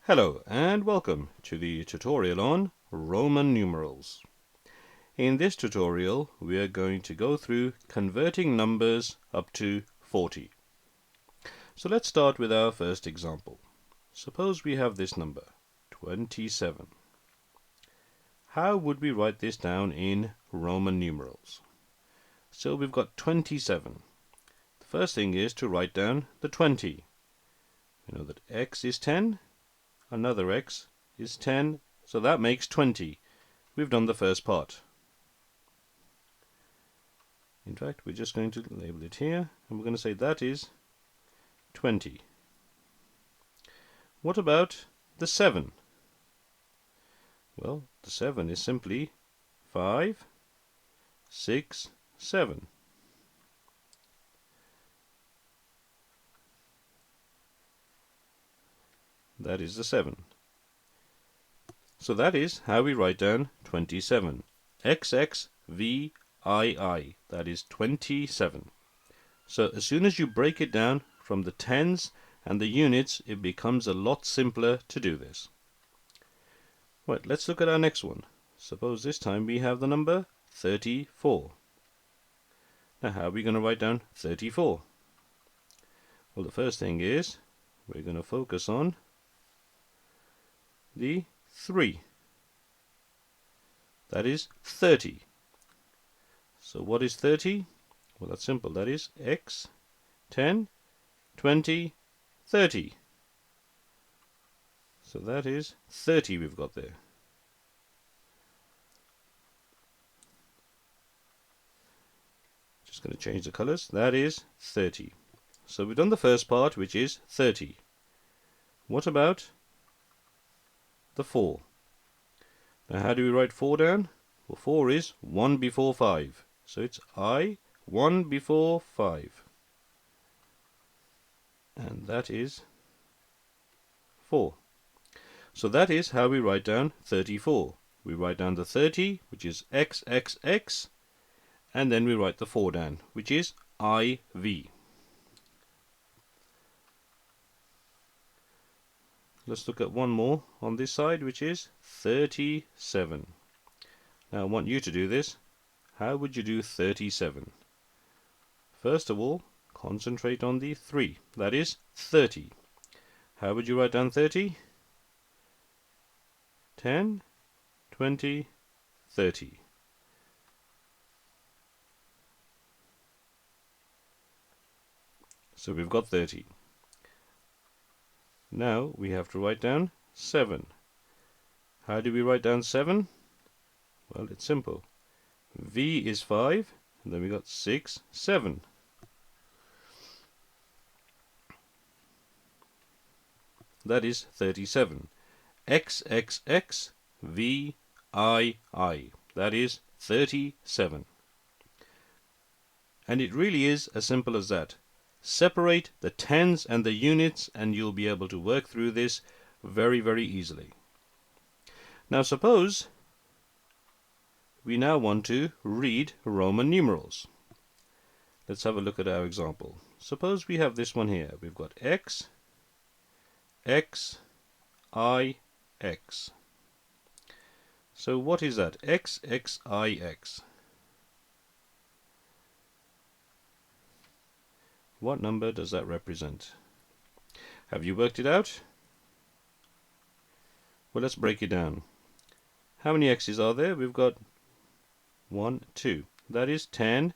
Hello and welcome to the tutorial on Roman numerals. In this tutorial we are going to go through converting numbers up to 40. So let's start with our first example. Suppose we have this number, 27. How would we write this down in Roman numerals? So we've got 27. The first thing is to write down the 20. We know that x is 10. Another x is 10, so that makes 20. We've done the first part. In fact, we're just going to label it here, and we're going to say that is 20. What about the 7? Well, the 7 is simply 5, 6, 7. That is the 7. So that is how we write down 27. XXVII. That is 27. So as soon as you break it down from the tens and the units, it becomes a lot simpler to do this. Right, let's look at our next one. Suppose this time we have the number 34. Now how are we going to write down 34? Well, the first thing is we're going to focus on the 3. That is 30. So what is 30? Well, that's simple. That is x, 10, 20, 30. So that is 30 we've got there. Just going to change the colors. That is 30. So we've done the first part, which is 30. What about the 4? Now how do we write 4 down? Well, 4 is 1 before 5. So it's 1 before 5. And that is 4. So that is how we write down 34. We write down the 30, which is XXX, and then we write the 4 down, which is IV. Let's look at one more on this side, which is 37. Now I want you to do this. How would you do 37? First of all, concentrate on the 3. That is 30. How would you write down 30? 10, 20, 30. So we've got 30. Now we have to write down 7. How do we write down 7? Well, it's simple. V is 5, and then we got 6, 7. That is 37. XXXVII. That is 37. And it really is as simple as that. Separate the tens and the units and you'll be able to work through this very, very easily. Now suppose we now want to read Roman numerals. Let's have a look at our example. Suppose we have this one here. We've got X, X, I, X. So what is that? X, X, I, X. What number does that represent? Have you worked it out? Well, let's break it down. How many x's are there? We've got 1, 2. That is 10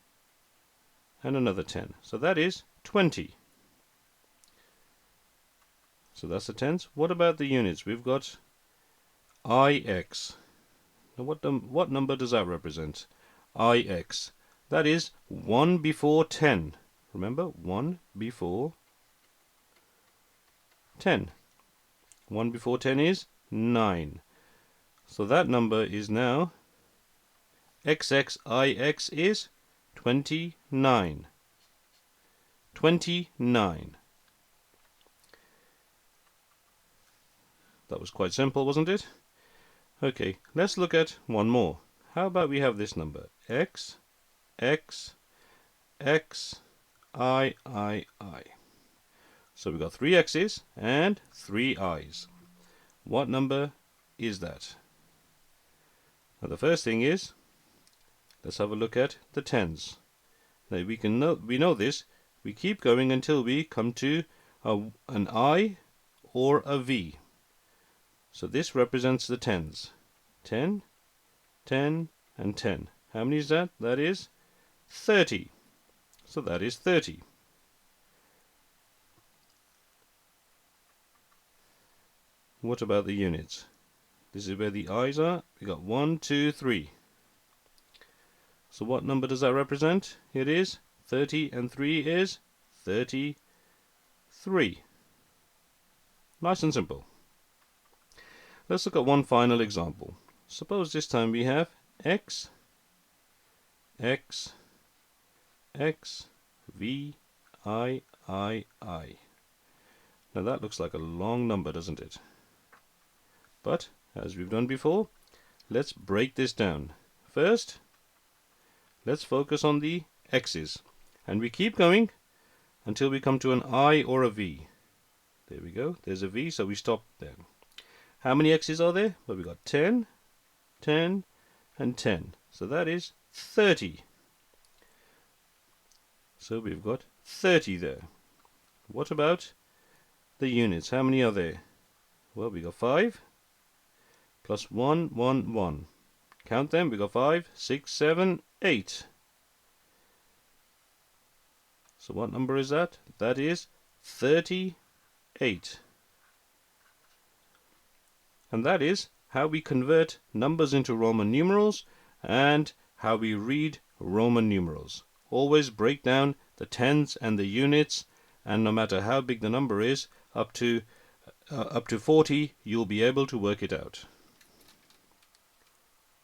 and another 10. So that is 20. So that's the tens. What about the units? We've got IX. Now what number does that represent? IX. That is 1 before 10. Remember, 1 before 10. 1 before 10 is 9. So that number is now XXIX is 29. 29. That was quite simple, wasn't it? Okay, let's look at one more. How about we have this number? X, X, X, I. So we've got 3 x's and 3 i's. What number is that? Now the first thing is, let's have a look at the tens. Now we know this. We keep going until we come to an I or a V. So this represents the tens. 10, 10, and 10. How many is that? That is 30. So that is 30. What about the units? This is where the I's are. We got 1, 2, 3. So what number does that represent? It is 30, and 3 is 33. Nice and simple. Let's look at one final example. Suppose this time we have x, x, x, v, I. Now that looks like a long number, doesn't it? But, as we've done before, let's break this down. First, let's focus on the x's. And we keep going until we come to an I or a V. There we go. There's a V, so we stop there. How many x's are there? Well, we've got 10, 10, and 10. So that is 30. So we've got 30 there. What about the units? How many are there? Well, we got 5 plus 1, 1, 1. Count them. We got 5, 6, 7, 8. So what number is that? That is 38. And that is how we convert numbers into Roman numerals and how we read Roman numerals. Always break down the tens and the units, and no matter how big the number is, up to 40, you'll be able to work it out.